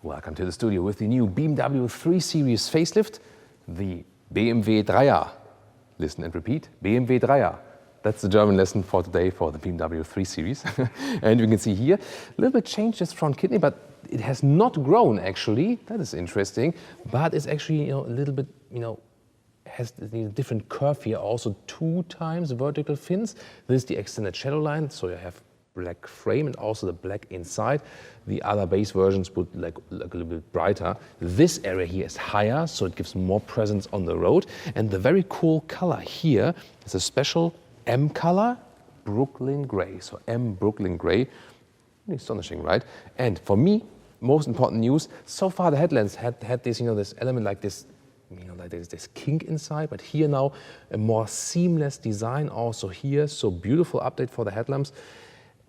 Welcome to the studio with the new BMW 3 Series facelift, the BMW 3er. Listen and repeat, BMW 3er. That's the German lesson for today for the BMW 3 Series. And you can see here, a little bit changed this front kidney, but it has not grown actually. That is interesting, but it's actually, a little bit, has a different curve here, also 2 times vertical fins. This is the extended shadow line, so you have black frame and also the black inside. The other base versions would look a little bit brighter. This area here is higher, so it gives more presence on the road. And the very cool color here is a special M color, Brooklyn Gray. So M Brooklyn Gray, astonishing, right? And for me, most important news, so far the headlamps had this, this element like this, like there's this kink inside, but here now a more seamless design also here. So beautiful update for the headlamps.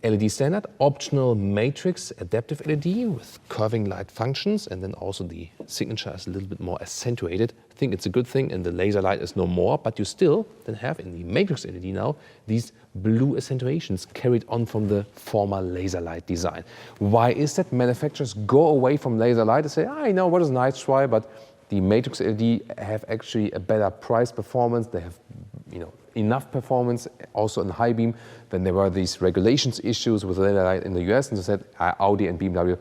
LED standard, optional matrix adaptive LED with curving light functions, and then also the signature is a little bit more accentuated. I think it's a good thing, and the laser light is no more, but you still then have in the matrix LED now these blue accentuations carried on from the former laser light design. Why is that? Manufacturers go away from laser light and say, I know what is nice try, but the matrix LED have actually a better price performance. They have enough performance also in high beam. Then there were these regulations issues with laser light in the US, and they said Audi and BMW,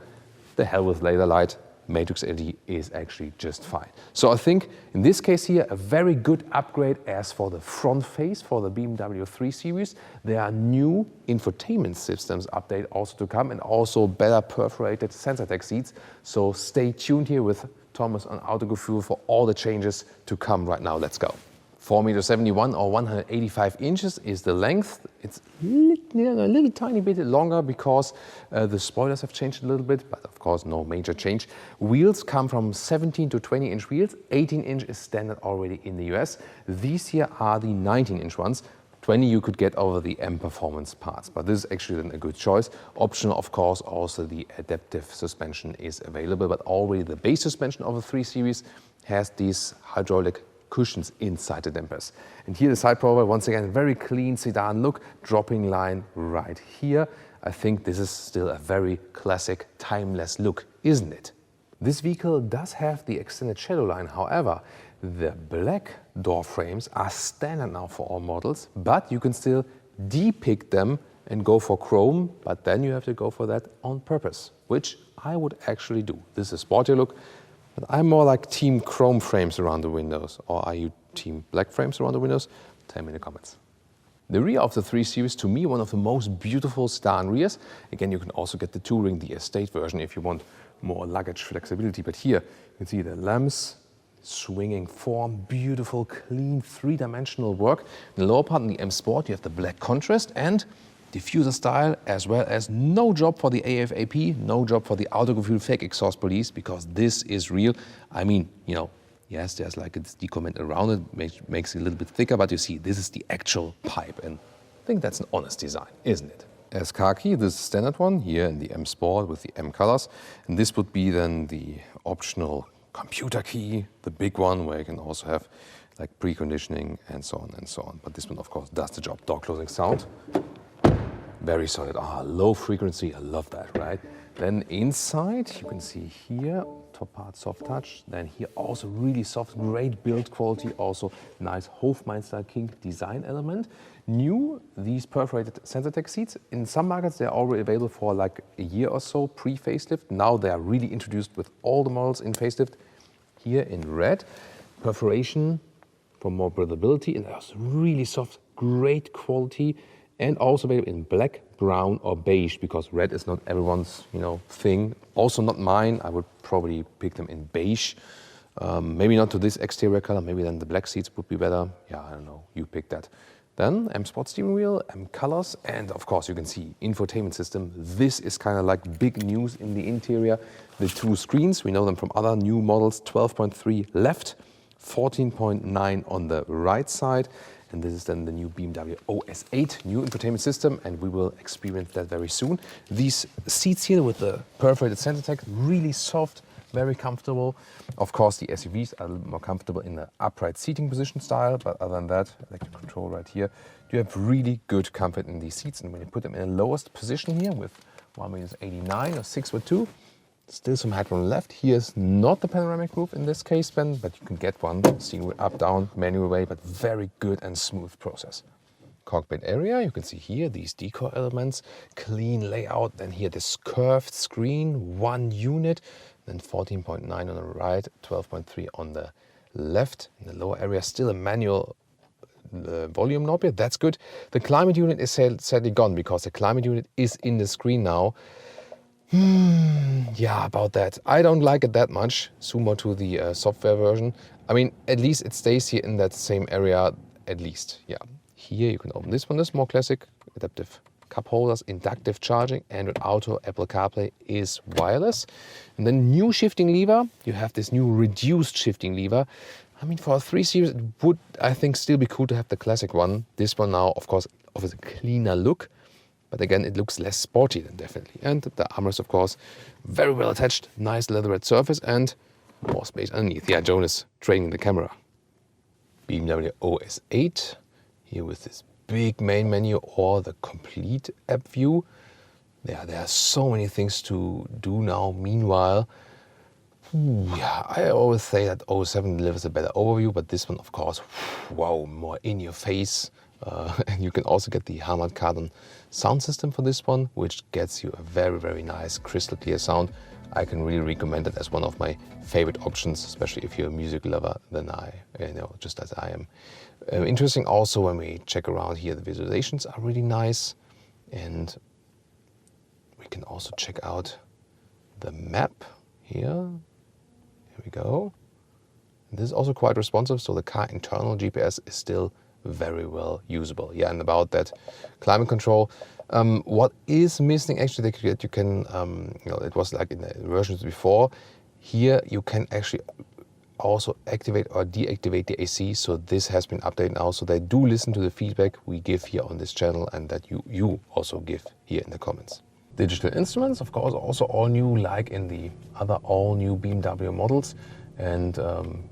the hell with laser light, matrix LED is actually just fine. So I think in this case here, a very good upgrade as for the front face for the BMW 3 Series. There are new infotainment systems update also to come, and also better perforated sensor tech seats. So stay tuned here with Thomas on Autogefühl for all the changes to come right now. Let's go. 4.71 or 185 inches is the length. It's a little tiny bit longer because the spoilers have changed a little bit, but of course no major change. Wheels come from 17 to 20 inch wheels. 18 inch is standard already in the US. These here are the 19 inch ones. 20 you could get over the M Performance parts, but this is actually then a good choice. Optional, of course, also the adaptive suspension is available, but already the base suspension of the 3 Series has these hydraulic cushions inside the dampers. And here the side profile, once again, very clean sedan look, dropping line right here. I think this is still a very classic, timeless look, isn't it? This vehicle does have the extended shadow line, however, the black door frames are standard now for all models, but you can still depict them and go for chrome, but then you have to go for that on purpose, which I would actually do. This is a sportier look, but I'm more like team chrome frames around the windows. Or are you team black frames around the windows? Tell me in the comments. The rear of the 3 Series, to me, one of the most beautiful sedan rears. Again, you can also get the Touring, the Estate version if you want more luggage flexibility. But here, you can see the lamps, swinging form, beautiful, clean, 3-dimensional work. In the lower part, in the M Sport, you have the black contrast and diffuser style, as well as no job for the AFAP, no job for the Autogefühl fake exhaust police, because this is real. I mean, yes, there's like a decomment around it, makes it a little bit thicker, but you see, this is the actual pipe, and I think that's an honest design, isn't it? As car key, this is the standard one here in the M Sport with the M colors, and this would be then the optional computer key, the big one where you can also have like preconditioning and so on and so on. But this one, of course, does the job. Door closing sound. Very solid. Low frequency, I love that, right? Then inside, you can see here, top part soft touch. Then here also really soft, great build quality, also nice Hofmeister King design element. New, these perforated sensor tech seats. In some markets, they're already available for like a year or so pre-facelift. Now they are really introduced with all the models in facelift. Here in red, perforation for more breathability, and also really soft, great quality. And also available in black, brown or beige, because red is not everyone's thing. Also not mine. I would probably pick them in beige. Maybe not to this exterior color. Maybe then the black seats would be better. Yeah, I don't know. You pick that. Then M Sport steering wheel, M colors, and of course you can see infotainment system. This is kind of like big news in the interior. The 2 screens, we know them from other new models, 12.3 left, 14.9 on the right side. And this is then the new BMW OS 8 new infotainment system, and we will experience that very soon. These seats here with the perforated center tech, really soft, very comfortable. Of course, the SUVs are a little more comfortable in the upright seating position style, but other than that, electric control right here, you have really good comfort in these seats. And when you put them in the lowest position here with 1.89 or 6'2", Still some headroom left. Here's not the panoramic roof in this case, Ben, but you can get one. Steering wheel up, down, manual way, but very good and smooth process. Cockpit area, you can see here these decor elements, clean layout. Then here this curved screen, one unit, then 14.9 on the right, 12.3 on the left. In the lower area, still a manual volume knob here. That's good. The climate unit is sadly gone because the climate unit is in the screen now. Yeah, about that. I don't like it that much. Sumo to the software version. I mean, at least it stays here in that same area, at least. Yeah. Here you can open this one. This is more classic. Adaptive cup holders, inductive charging, Android Auto, Apple CarPlay is wireless. And then new shifting lever. You have this new reduced shifting lever. I mean, for a 3 Series, it would, I think, still be cool to have the classic one. This one now, of course, offers a cleaner look. But again, it looks less sporty than definitely. And the armrest, of course, very well attached, nice leatherette surface and more space underneath. Yeah, Joan is training the camera. BMW OS 8, here with this big main menu or the complete app view. There are so many things to do now. Meanwhile, yeah, I always say that 07 delivers a better overview, but this one, of course, wow, more in your face. And you can also get the Harman Kardon sound system for this one, which gets you a very, very nice crystal clear sound. I can really recommend it as one of my favorite options, especially if you're a music lover than just as I am. Interesting also when we check around here, the visualizations are really nice. And we can also check out the map here. Here we go. This is also quite responsive, so the car internal GPS is still very well usable. Yeah, and about that climate control, what is missing actually that you can, it was like in the versions before. Here you can actually also activate or deactivate the AC. So this has been updated now. So they do listen to the feedback we give here on this channel and that you also give here in the comments. Digital instruments, of course, also all new, like in the other all new BMW models. And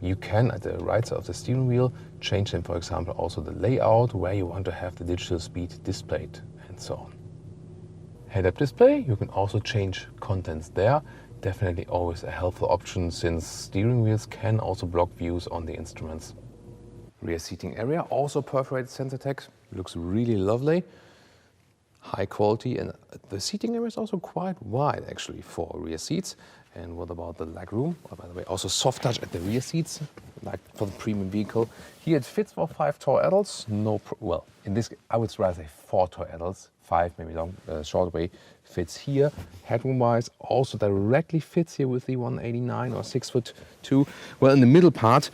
you can, at the right side of the steering wheel, change them, for example, also the layout, where you want to have the digital speed displayed, and so on. Head-up display, you can also change contents there. Definitely always a helpful option, since steering wheels can also block views on the instruments. Rear seating area, also perforated sensor tech, looks really lovely. High quality, and the seating area is also quite wide actually for rear seats. And what about the leg room? Oh, by the way, also soft touch at the rear seats, like for the premium vehicle. Here it fits for 5 tall adults. Well, in this, I would rather say 4 tall adults. 5 maybe long, short way fits here. Headroom-wise, also directly fits here with the 189 or 6'2". Well, in the middle part,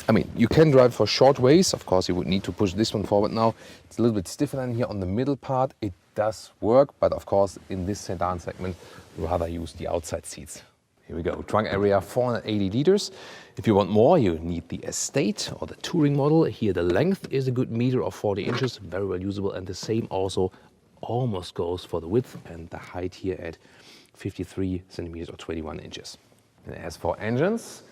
I mean, you can drive for short ways. Of course, you would need to push this one forward now. It's a little bit stiffer than here on the middle part. It does work, but of course, in this sedan segment, rather use the outside seats. Here we go, trunk area 480 liters. If you want more, you need the Estate or the Touring model. Here the length is a good meter of 40 inches, very well usable, and the same also almost goes for the width and the height here at 53 centimeters or 21 inches. And as for engines,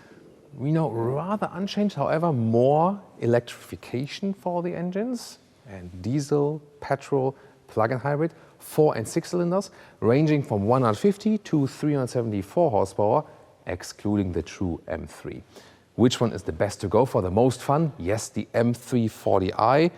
we know rather unchanged, however, more electrification for the engines, and diesel, petrol, plug-in hybrid, 4 and 6 cylinders, ranging from 150 to 374 horsepower, excluding the true M3. Which one is the best to go for, the most fun? Yes, the M340i.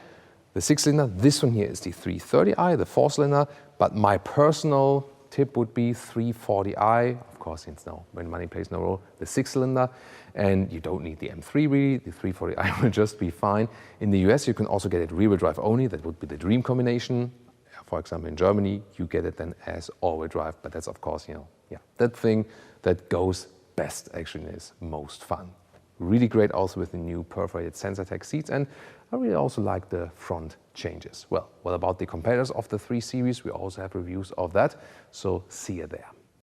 The 6-cylinder, this one here is the 330i, the 4-cylinder, but my personal tip would be 340i, of course, since now when money plays no role, the 6-cylinder, and you don't need the M3 really, the 340i will just be fine. In the US, you can also get it rear-wheel drive only, that would be the dream combination. For example, in Germany, you get it then as all-wheel drive, but that's of course, that thing that goes best actually is most fun. Really great also with the new perforated sensor tech seats, and I really also like the front changes. Well, what about the competitors of the 3 Series? We also have reviews of that, so see you there.